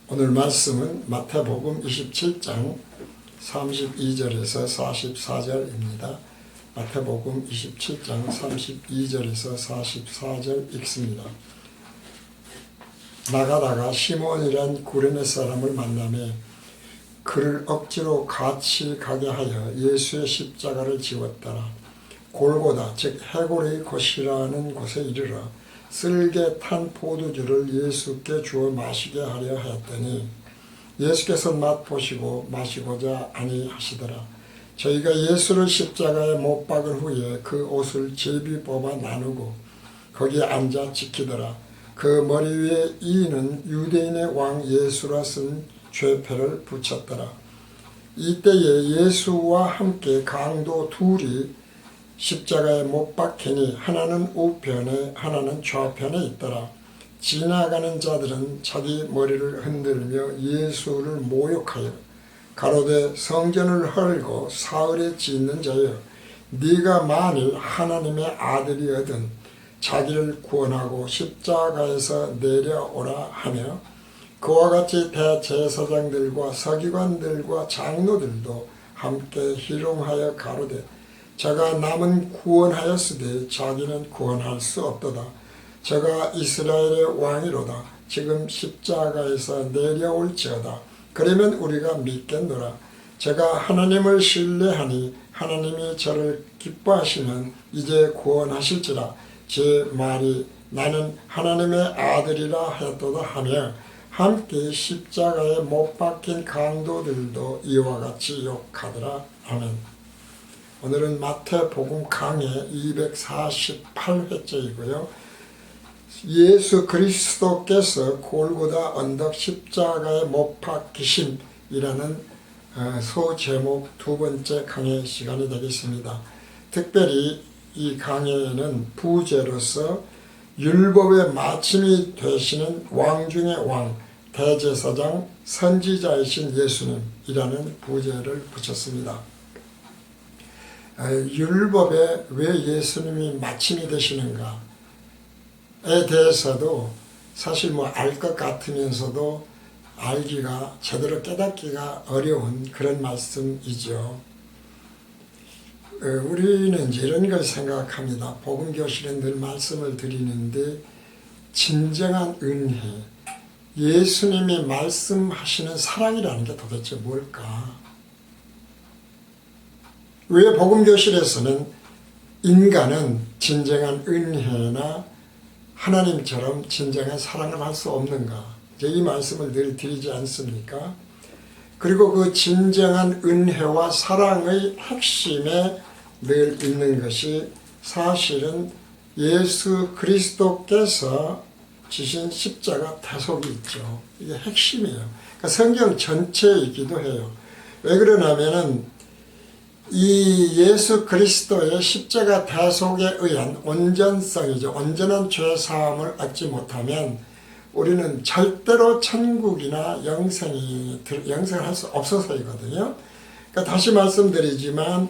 오늘 말씀은 마태복음 27장 32절에서 44절입니다. 마태복음 27장 32절에서 44절 읽습니다. 나가다가 시몬이란 구레네 사람을 만나매 그를 억지로 같이 가게 하여 예수의 십자가를 지웠더라. 골고다 즉 해골의 곳이라는 곳에 이르러 쓸개 탄 포도주를 예수께 주어 마시게 하려 하였더니 예수께서 맛보시고 마시고자 아니하시더라. 저희가 예수를 십자가에 못 박은 후에 그 옷을 제비 뽑아 나누고 거기에 앉아 지키더라. 그 머리 위에 이는 유대인의 왕 예수라 쓴 죄패를 붙였더라. 이때에 예수와 함께 강도 둘이 십자가에 못 박히니 하나는 우편에 하나는 좌편에 있더라. 지나가는 자들은 자기 머리를 흔들며 예수를 모욕하여 가로되 성전을 헐고 사흘에 짓는 자여 네가 만일 하나님의 아들이거든 자기를 구원하고 십자가에서 내려오라 하며 그와 같이 대제사장들과 서기관들과 장로들도 함께 희롱하여 가로되 저가 남은 구원하였으되 자기는 구원할 수 없도다. 저가 이스라엘의 왕이로다. 지금 십자가에서 내려올지어다. 그러면 우리가 믿겠노라. 제가 하나님을 신뢰하니 하나님이 저를 기뻐하시면 이제 구원하실지라. 제 말이 나는 하나님의 아들이라 하였도다 하며 함께 십자가에 못 박힌 강도들도 이와 같이 욕하더라. 아멘. 오늘은 마태복음 강해 248회째이고요. 예수 그리스도께서 골고다 언덕 십자가에 못 박히심이라는 소제목 두 번째 강해 시간이 되겠습니다. 특별히 이 강해에는 부제로서 율법의 마침이 되시는 왕 중의 왕, 대제사장, 선지자이신 예수님이라는 부제를 붙였습니다. 율법에 왜 예수님이 마침이 되시는가에 대해서도 사실 알 것 같으면서도 알기가 제대로 깨닫기가 어려운 그런 말씀이죠. 우리는 이런 걸 생각합니다. 복음교실에 늘 말씀을 드리는데 진정한 은혜, 예수님이 말씀하시는 사랑이라는 게 도대체 뭘까? 왜 복음교실에서는 인간은 진정한 은혜나 하나님처럼 진정한 사랑을 할 수 없는가? 이 말씀을 늘 드리지 않습니까? 그리고 그 진정한 은혜와 사랑의 핵심에 늘 있는 것이 사실은 예수 그리스도께서 지신 십자가 대속이 있죠. 이게 핵심이에요. 그러니까 성경 전체이기도 해요. 왜 그러냐면은 이 예수 그리스도의 십자가 대속에 의한 온전성이죠. 온전한 죄사함을 얻지 못하면 우리는 절대로 천국이나 영생을 할 수 없어서이거든요. 그러니까 다시 말씀드리지만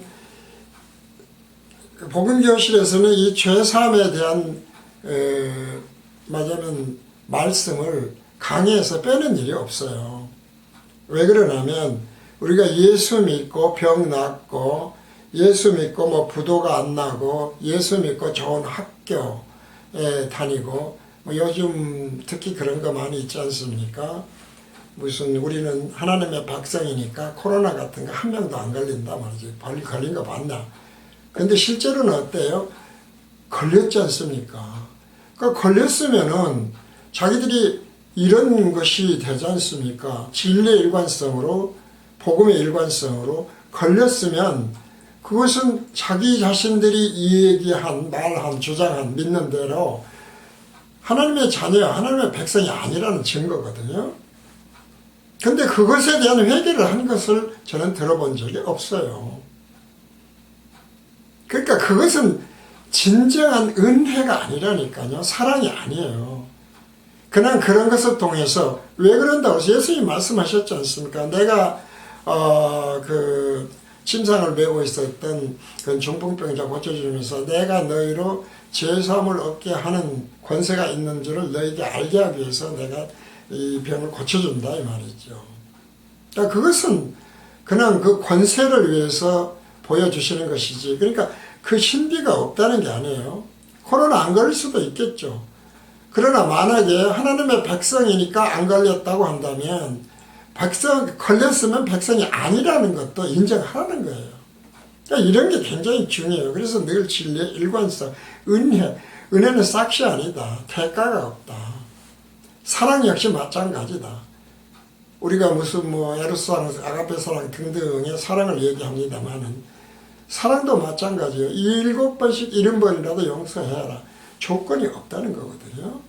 복음교실에서는 이 죄사함에 대한 말하자면 말씀을 강의에서 빼는 일이 없어요. 왜 그러냐면 우리가 예수 믿고 병 낫고 예수 믿고 부도가 안 나고 예수 믿고 좋은 학교에 다니고 요즘 특히 그런 거 많이 있지 않습니까? 무슨 우리는 하나님의 백성이니까 코로나 같은 거 한 명도 안 걸린다 말이지. 걸린 거 맞나? 근데 실제로는 어때요? 걸렸지 않습니까? 그러니까 걸렸으면은 자기들이 이런 것이 되지 않습니까? 진리의 일관성으로 복음의 일관성으로 걸렸으면 그것은 자기 자신들이 이야기한, 말한, 주장한, 믿는 대로 하나님의 자녀, 하나님의 백성이 아니라는 증거거든요. 근데 그것에 대한 회개를 한 것을 저는 들어본 적이 없어요. 그러니까 그것은 진정한 은혜가 아니라니까요. 사랑이 아니에요. 그냥 그런 것을 통해서 왜 그런다고 해서 예수님이 말씀하셨지 않습니까? 내가 침상을 메고 있었던 그 중풍병자 고쳐주면서 내가 너희로 죄사함을 얻게 하는 권세가 있는 줄을 너희에게 알게 하기 위해서 내가 이 병을 고쳐준다 이 말이죠. 그러니까 그것은 그냥 그 권세를 위해서 보여주시는 것이지, 그러니까 그 신비가 없다는 게 아니에요. 코로나 안 걸릴 수도 있겠죠. 그러나 만약에 하나님의 백성이니까 안 걸렸다고 한다면 걸렸으면 백성이 아니라는 것도 인정하라는 거예요. 그러니까 이런 게 굉장히 중요해요. 그래서 늘 진리, 일관성, 은혜는 싹시 아니다. 대가가 없다. 사랑 역시 마찬가지다. 우리가 무슨 에로스랑 아가페 사랑 등등의 사랑을 얘기합니다만은 사랑도 마찬가지예요. 7번씩 70번이라도 용서해라. 조건이 없다는 거거든요.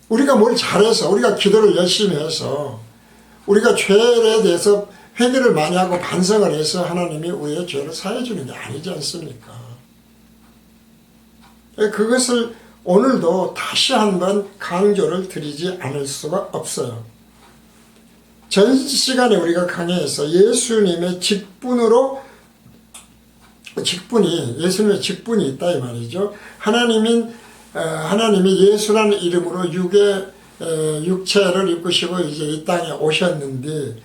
우리가 뭘 잘해서, 우리가 기도를 열심히 해서, 우리가 죄에 대해서 회개를 많이 하고 반성을 해서 하나님이 우리의 죄를 사해 주는 게 아니지 않습니까? 그것을 오늘도 다시 한번 강조를 드리지 않을 수가 없어요. 전 시간에 우리가 강의해서 예수님의 예수님의 직분이 있다 이 말이죠. 하나님이 예수라는 이름으로 육체를 입으시고 이제 이 땅에 오셨는데,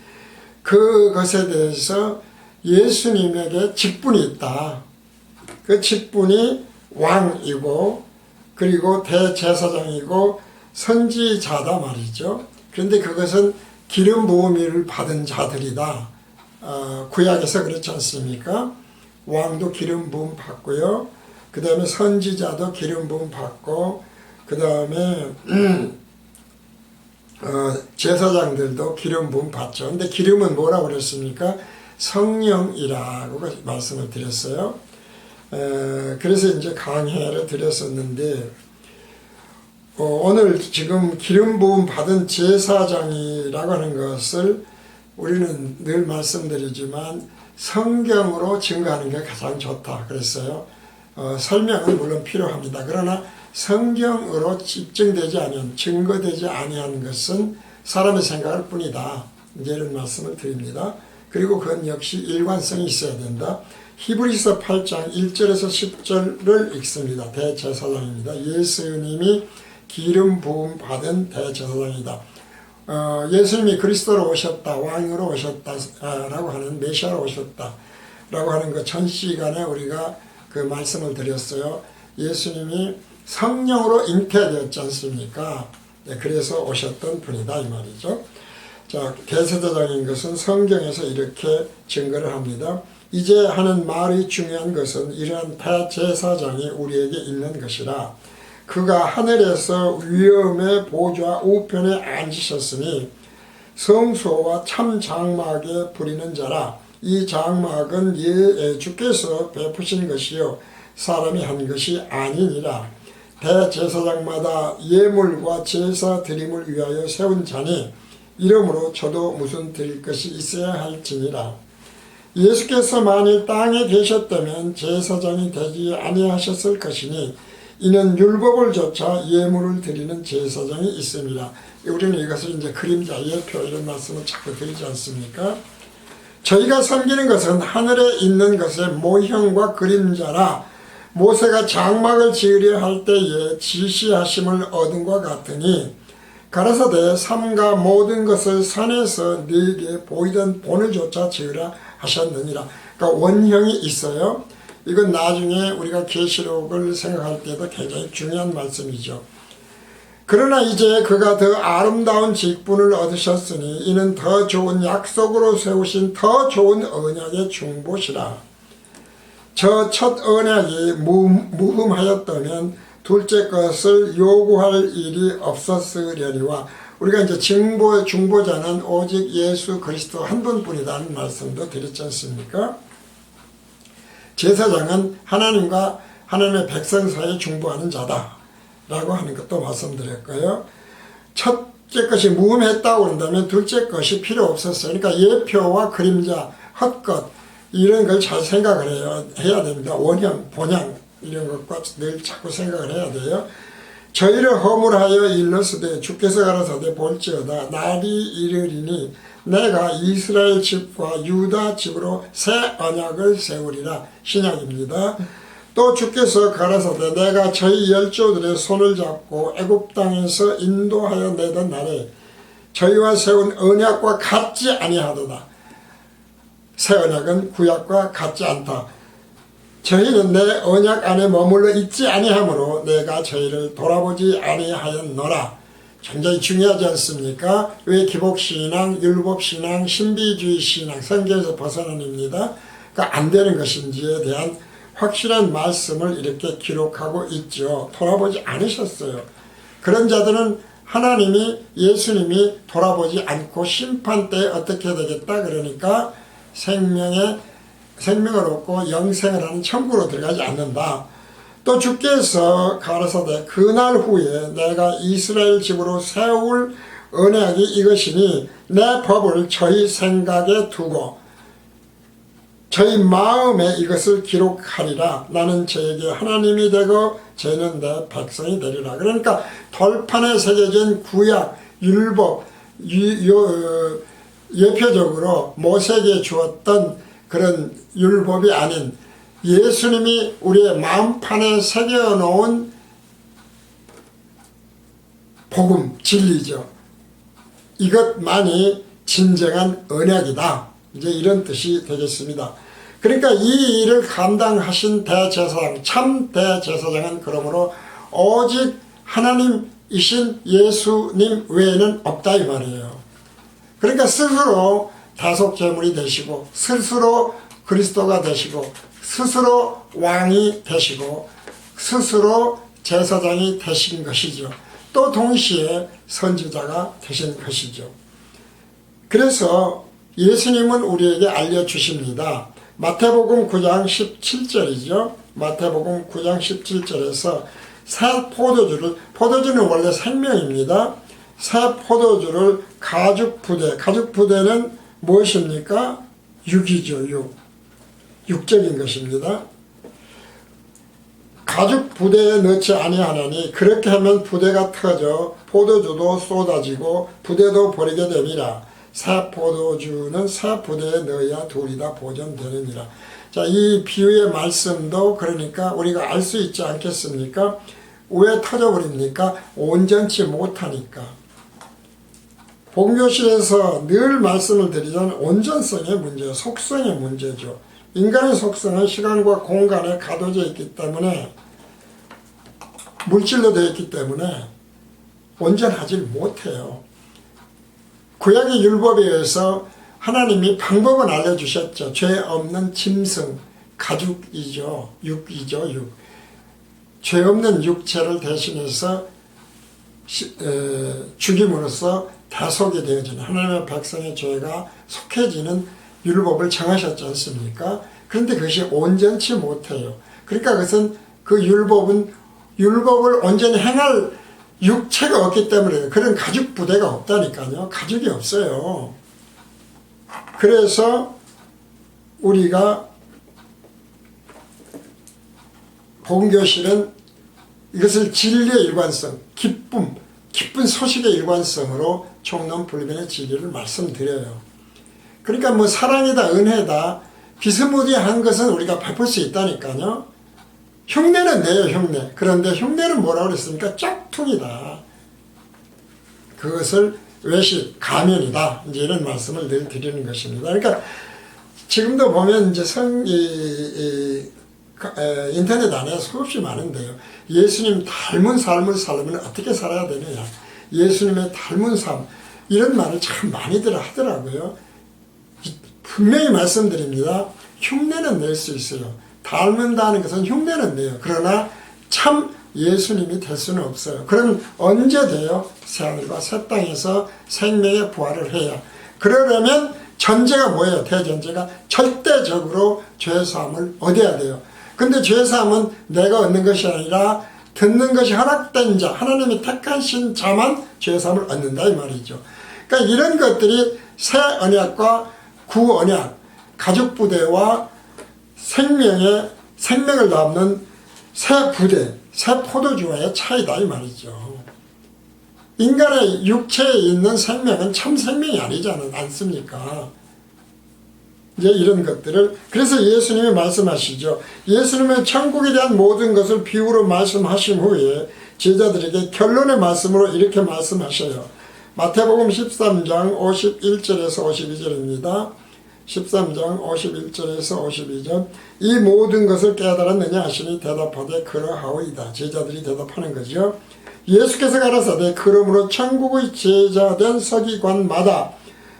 그것에 대해서 예수님에게 직분이 있다. 그 직분이 왕이고, 그리고 대제사장이고 선지자다 말이죠. 그런데 그것은 기름 부음을 받은 자들이다. 구약에서 그렇지 않습니까? 왕도 기름 부음 받고요. 그 다음에 선지자도 기름 부음 받고, 그 다음에 제사장들도 기름 부음 받죠. 근데 기름은 뭐라고 그랬습니까? 성령이라고 말씀을 드렸어요. 그래서 이제 강해를 드렸었는데, 오늘 지금 기름 부음 받은 제사장이라고 하는 것을 우리는 늘 말씀드리지만 성경으로 증거하는 게 가장 좋다 그랬어요. 설명은 물론 필요합니다. 그러나 성경으로 입증되지 않은, 증거되지 아니한 것은 사람의 생각일 뿐이다. 이제 이런 말씀을 드립니다. 그리고 그건 역시 일관성이 있어야 된다. 히브리서 8장 1절에서 10절을 읽습니다. 대제사장입니다. 예수님이 기름 부음 받은 대제사장이다. 예수님이 그리스도로 오셨다, 왕으로 오셨다라고 하는, 메시아로 오셨다라고 하는 그 전 시간에 우리가 그 말씀을 드렸어요. 예수님이 성령으로 잉태되었지 않습니까? 네, 그래서 오셨던 분이다 이 말이죠. 자, 대제사장인 것은 성경에서 이렇게 증거를 합니다. 이제 하는 말이 중요한 것은 이러한 대제사장이 우리에게 있는 것이라. 그가 하늘에서 위엄의 보좌 우편에 앉으셨으니 성소와 참 장막에 부리는 자라. 이 장막은 주께서 베푸신 것이요 사람이 한 것이 아니니라. 대제사장마다 예물과 제사 드림을 위하여 세운 자니 이러므로 저도 무슨 드릴 것이 있어야 할지니라. 예수께서 만일 땅에 계셨다면 제사장이 되지 아니하셨을 것이니 이는 율법을 조차 예물을 드리는 제사장이 있습니다. 우리는 이것을 이제 그림자, 예표 이런 말씀을 자꾸 드리지 않습니까? 저희가 섬기는 것은 하늘에 있는 것의 모형과 그림자라. 모세가 장막을 지으려 할 때에 지시하심을 얻은과 같으니 가라사대 삼가 모든 것을 산에서 네게 보이던 본을 조차 지으라 하셨느니라. 그러니까 원형이 있어요. 이건 나중에 우리가 계시록을 생각할 때도 굉장히 중요한 말씀이죠. 그러나 이제 그가 더 아름다운 직분을 얻으셨으니 이는 더 좋은 약속으로 세우신 더 좋은 언약의 중보시라. 저 첫 언약이 무흠하였다면 둘째 것을 요구할 일이 없었으려니와. 우리가 이제 중보자는 오직 예수 그리스도 한 분뿐이라는 말씀도 드렸지 않습니까? 제사장은 하나님과 하나님의 백성 사이에 중보하는 자다 라고 하는 것도 말씀드렸고요. 첫째 것이 무음했다고 한다면 둘째 것이 필요 없었어요. 그러니까 예표와 그림자, 헛것 이런 걸 잘 생각을 해야 됩니다. 원형, 본향 이런 것과 늘 자꾸 생각을 해야 돼요. 저희를 허물하여 일렀으되 주께서 가라사대 볼지어다 날이 이르리니 내가 이스라엘 집과 유다 집으로 새 언약을 세우리라. 신약입니다. 또 주께서 가라사대 내가 저희 열조들의 손을 잡고 애굽 땅에서 인도하여 내던 날에 저희와 세운 언약과 같지 아니하도다. 새 언약은 구약과 같지 않다. 저희는 내 언약 안에 머물러 있지 아니하므로 내가 저희를 돌아보지 아니하였노라. 굉장히 중요하지 않습니까? 왜 기복신앙, 율법신앙, 신비주의신앙, 성경에서 벗어난입니다. 그러니까 안 되는 것인지에 대한 확실한 말씀을 이렇게 기록하고 있죠. 돌아보지 않으셨어요. 그런 자들은 하나님이, 예수님이 돌아보지 않고 심판 때 어떻게 되겠다 그러니까 생명을 얻고 영생을 하는 천국으로 들어가지 않는다. 또 주께서 가라사대 그날 후에 내가 이스라엘 집으로 세울 언약이 이것이니 내 법을 저희 생각에 두고 저희 마음에 이것을 기록하리라. 나는 저에게 하나님이 되고 저희는 내 백성이 되리라. 그러니까 돌판에 새겨진 구약, 율법, 예표적으로 모세에게 주었던 그런 율법이 아닌 예수님이 우리의 마음판에 새겨놓은 복음, 진리죠. 이것만이 진정한 언약이다. 이제 이런 뜻이 되겠습니다. 그러니까 이 일을 감당하신 대제사장, 참 대제사장은 그러므로 오직 하나님이신 예수님 외에는 없다 이 말이에요. 그러니까 스스로 다속제물이 되시고 스스로 그리스도가 되시고 스스로 왕이 되시고 스스로 제사장이 되신 것이죠. 또 동시에 선지자가 되신 것이죠. 그래서 예수님은 우리에게 알려주십니다. 마태복음 9장 17절이죠. 마태복음 9장 17절에서 새 포도주는 원래 생명입니다. 새 포도주를 가죽부대는 무엇입니까? 육이죠. 육적인 것입니다. 가죽부대에 넣지 아니하나니 그렇게 하면 부대가 터져 포도주도 쏟아지고 부대도 버리게 됨이라. 새 포도주는 새 부대에 넣어야 둘이 다 보존되느니라. 자, 이 비유의 말씀도 그러니까 우리가 알 수 있지 않겠습니까? 왜 터져버립니까? 온전치 못하니까. 본교실에서 늘 말씀을 드리자면 온전성의 문제, 속성의 문제죠. 인간의 속성은 시간과 공간에 가둬져 있기 때문에 물질로 되어 있기 때문에 온전하지 못해요. 구약의 율법에 의해서 하나님이 방법은 알려주셨죠. 죄 없는 짐승, 가죽이죠. 육이죠. 죄 없는 육체를 대신해서 죽임으로써 다속이 되어지는 하나님의 백성의 죄가 속해지는 율법을 정하셨지 않습니까? 그런데 그것이 온전치 못해요. 그러니까 그것은 그 율법을 온전히 행할 육체가 없기 때문에 그런 가죽 부대가 없다니까요. 가죽이 없어요. 그래서 우리가 본교실은 이것을 진리의 일관성, 기쁜 소식의 일관성으로 총론불변의 진리를 말씀드려요. 그러니까 뭐 사랑이다, 은혜다, 비스무리한 것은 우리가 베풀 수 있다니까요. 흉내는 내요, 흉내. 그런데 흉내는 뭐라고 그랬습니까? 짝퉁이다. 그것을 외식, 가면이다. 이제 이런 말씀을 늘 드리는 것입니다. 그러니까 지금도 보면 이제 인터넷 안에 수없이 많은데요. 예수님 닮은 삶을 살려면 어떻게 살아야 되느냐. 예수님의 닮은 삶. 이런 말을 참 많이들 하더라고요. 분명히 말씀드립니다. 흉내는 낼 수 있어요. 닮는다는 것은 흉내는 내요. 그러나 참 예수님이 될 수는 없어요. 그럼 언제 돼요? 새하늘과 새 땅에서 생명의 부활을 해야. 그러려면 전제가 뭐예요? 대전제가 절대적으로 죄사함을 얻어야 돼요. 근데 죄사함은 내가 얻는 것이 아니라 듣는 것이 허락된 자, 하나님이 택하신 자만 죄사함을 얻는다 이 말이죠. 그러니까 이런 것들이 새 언약과 구 언약, 가죽부대와 생명을 담는 새 부대, 새 포도주와의 차이다 이 말이죠. 인간의 육체에 있는 생명은 참 생명이 아니지 않습니까? 이제 이런 것들을, 그래서 예수님이 말씀하시죠. 예수님은 천국에 대한 모든 것을 비유로 말씀하신 후에 제자들에게 결론의 말씀으로 이렇게 말씀하셔요. 마태복음 13장 51절에서 52절입니다. 13장 51절에서 52절. 이 모든 것을 깨달았느냐 하시니 대답하되 그러하오이다. 제자들이 대답하는 거죠. 예수께서 가라사대 그러므로 천국의 제자된 서기관마다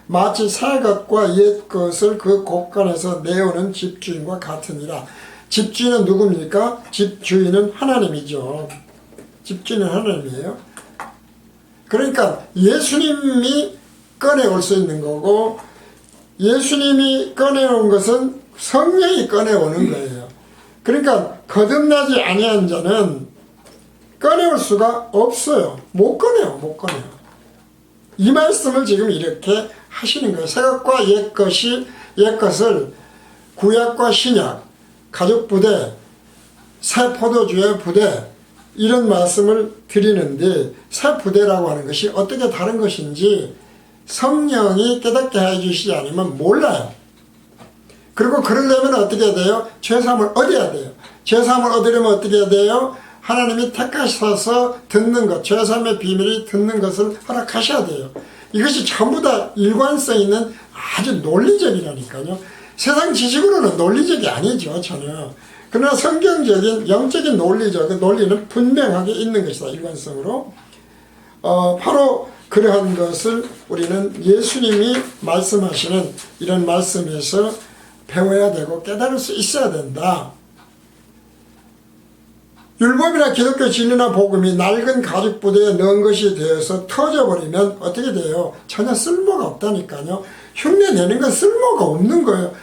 마치 새 것과 옛 것을 그 곳간에서 내오는 집주인과 같으니라. 집주인은 누굽니까? 집주인은 하나님이죠. 집주인은 하나님이에요. 그러니까 예수님이 꺼내올 수 있는 거고, 예수님이 꺼내온 것은 성령이 꺼내오는 거예요. 그러니까 거듭나지 아니한 자는 꺼내올 수가 없어요. 못 꺼내요. 이 말씀을 지금 이렇게 하시는 거예요. 새 것과 옛 것을 구약과 신약, 가죽 부대, 새 포도주의 부대, 이런 말씀을 드리는데, 새 부대라고 하는 것이 어떻게 다른 것인지 성령이 깨닫게 해주시지 않으면 몰라요. 그리고 그러려면 어떻게 돼요? 죄사함을 얻어야 돼요. 죄사함을 얻으려면 어떻게 해야 돼요? 하나님이 택하셔서 듣는 것, 죄사함의 비밀이 듣는 것을 허락하셔야 돼요. 이것이 전부 다 일관성 있는 아주 논리적이라니까요. 세상 지식으로는 논리적이 아니죠, 전혀. 그러나 성경적인 영적인 논리는 분명하게 있는 것이다, 일관성으로. 바로 그러한 것을 우리는 예수님이 말씀하시는 이런 말씀에서 배워야 되고 깨달을 수 있어야 된다. 율법이나 기독교 진리나 복음이 낡은 가죽 부대에 넣은 것이 되어서 터져버리면 어떻게 돼요? 전혀 쓸모가 없다니까요. 흉내내는 건 쓸모가 없는 거예요.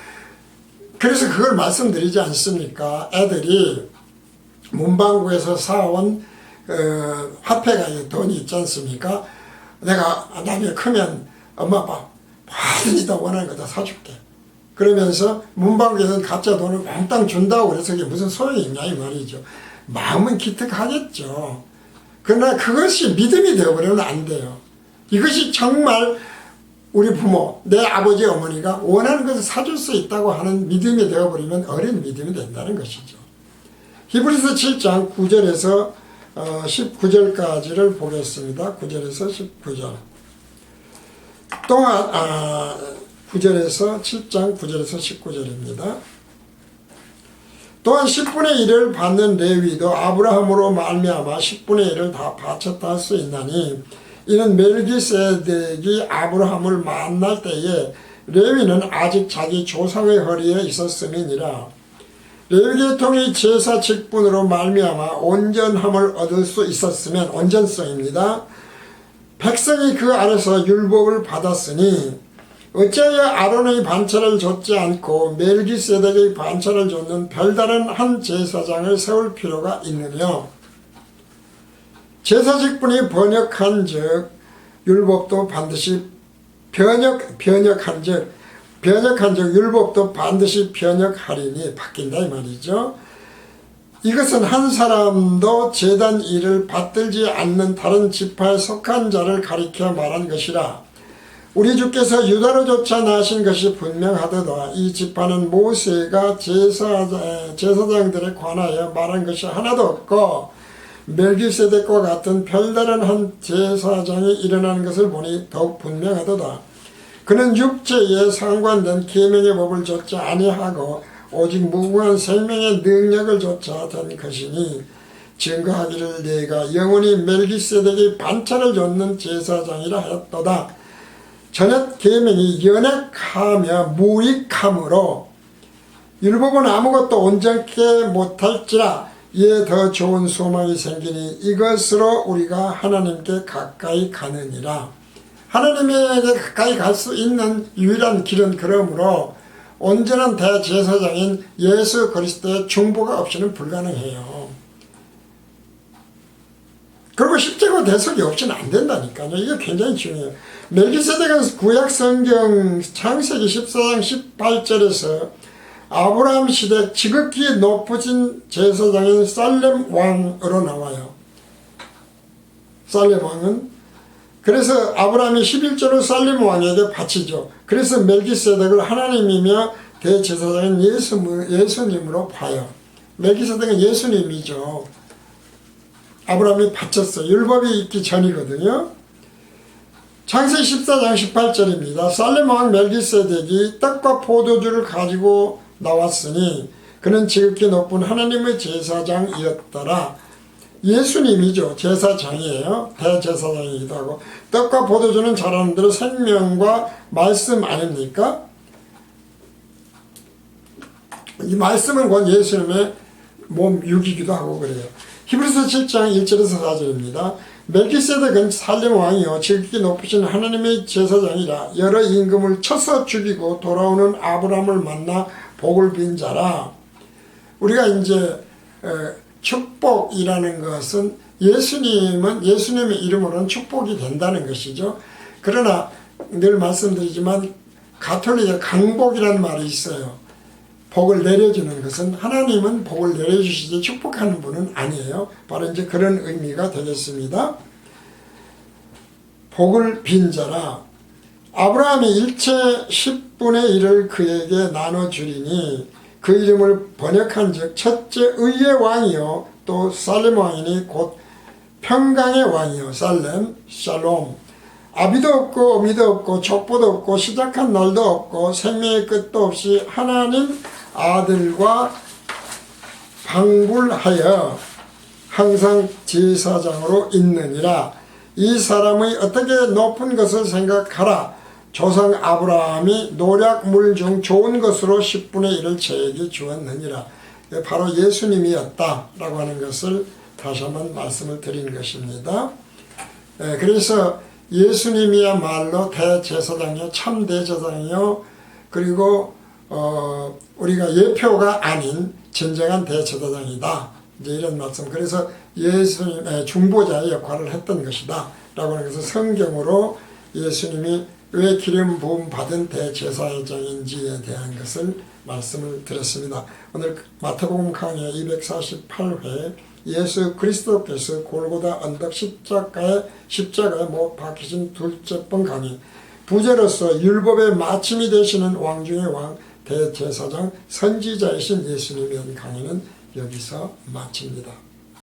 그래서 그걸 말씀드리지 않습니까? 애들이 문방구에서 사온 화폐가 돈이 있지 않습니까? 내가 나중에 크면 엄마 아빠 뭐든지 다 원하는 거 다 사줄게. 그러면서 문방구에서는 가짜 돈을 몽땅 준다고 그래서 그게 무슨 소용이 있냐 이 말이죠. 마음은 기특하겠죠. 그러나 그것이 믿음이 되어버리면 안 돼요. 이것이 정말 우리 부모, 내 아버지 어머니가 원하는 것을 사줄 수 있다고 하는 믿음이 되어버리면 어린 믿음이 된다는 것이죠. 히브리서 7장 9절에서 19절까지를 보겠습니다. 9절에서 19절. 또한 9절에서 7장 9절에서 19절입니다. 또한 10분의 1을 받는 레위도 아브라함으로 말미암아 10분의 1을 다 바쳤다 할 수 있나니 이는 멜기세덱이 아브라함을 만날 때에 레위는 아직 자기 조상의 허리에 있었음이니라. 레위계통이 제사 직분으로 말미암아 온전함을 얻을 수 있었으면, 온전성입니다. 백성이 그 아래서 율법을 받았으니 어찌하여 아론의 반차를 줬지 않고 멜기세덱의 반차를 줬는 별다른 한 제사장을 세울 필요가 있느냐. 제사직분이 번역한 즉 율법도 반드시 번역한 즉 율법도 반드시 번역하리니 바뀐다 이 말이죠. 이것은 한 사람도 제단 일을 받들지 않는 다른 지파에 속한 자를 가리켜 말한 것이라. 우리 주께서 유다로조차 나신 것이 분명하도다. 이 지파는 모세가 제사장들에 관하여 말한 것이 하나도 없고 멜기세덱과 같은 별다른 한 제사장이 일어나는 것을 보니 더욱 분명하도다. 그는 육체에 상관된 계명의 법을 좇지 아니하고 오직 무궁한 생명의 능력을 좇아 된 것이니 증거하기를 내가 영원히 멜기세덱의 반차를 좇는 제사장이라 하였도다. 전혀 계명이 연약하며 무익함으로 율법은 아무것도 온전케 못할지라 이에 더 좋은 소망이 생기니 이것으로 우리가 하나님께 가까이 가느니라. 하나님에게 가까이 갈 수 있는 유일한 길은 그러므로 온전한 대제사장인 예수 그리스도의 중보가 없이는 불가능해요. 그리고 십자가 대속이 없이는 안 된다니까요. 이게 굉장히 중요해요. 멜기세덱은 구약성경 창세기 14장 18절에서 아브라함 시대 지극히 높으신 제사장인 살렘 왕으로 나와요. 살렘 왕은 그래서 아브라함이 11조를 살렘 왕에게 바치죠. 그래서 멜기세덱을 하나님이며 대제사장인 예수님으로 봐요. 멜기세덱은 예수님이죠. 아브라함이 바쳤어요. 율법이 있기 전이거든요. 창세기 14장 18절입니다. 살렘 왕 멜기세덱이 떡과 포도주를 가지고 나왔으니 그는 지극히 높은 하나님의 제사장이었더라. 예수님이죠. 제사장이에요. 대제사장이기도 하고. 떡과 포도주는 잘 아는 대로 생명과 말씀 아닙니까? 이 말씀은 곧 예수님의 몸 육이기도 하고 그래요. 히브리서 7장 1절에서 4절입니다. 멜기세덱은 살렘 왕이요 지극히 높으신 하나님의 제사장이라 여러 임금을 쳐서 죽이고 돌아오는 아브라함을 만나 복을 빈 자라. 우리가 이제 축복이라는 것은 예수님의 이름으로는 축복이 된다는 것이죠. 그러나 늘 말씀드리지만 가톨릭에 강복이라는 말이 있어요. 복을 내려주는 것은 하나님은 복을 내려주시지 축복하는 분은 아니에요. 바로 이제 그런 의미가 되겠습니다. 복을 빈 자라. 아브라함이 일체 10분의 1을 그에게 나눠주리니 그 이름을 번역한 즉 첫째 의의 왕이요 또 살렘 왕이니 곧 평강의 왕이요 살렘 샬롬. 아비도 없고 어미도 없고 족보도 없고 시작한 날도 없고 생명의 끝도 없이 하나님 아들과 방불하여 항상 제사장으로 있느니라. 이 사람의 어떻게 높은 것을 생각하라. 조상 아브라함이 노략물 중 좋은 것으로 10분의 1을 저에게 주었느니라. 바로 예수님이었다라고 하는 것을 다시 한번 말씀을 드린 것입니다. 그래서 예수님이야말로 대제사장이요 참 대제사장이요 그리고 우리가 예표가 아닌 진정한 대제사장이다. 이제 이런 말씀. 그래서 예수님의 중보자의 역할을 했던 것이다. 라고 하는 것을 성경으로 예수님이 왜 기름 부음 받은 대제사장인지에 대한 것을 말씀을 드렸습니다. 오늘 마태복음 강의 248회 예수 그리스도께서 골고다 언덕 십자가에 못 박히신 둘째 번 강의 부제로서 율법의 마침이 되시는 왕 중의 왕 대제사장 선지자이신 예수님의 강의는 여기서 마칩니다.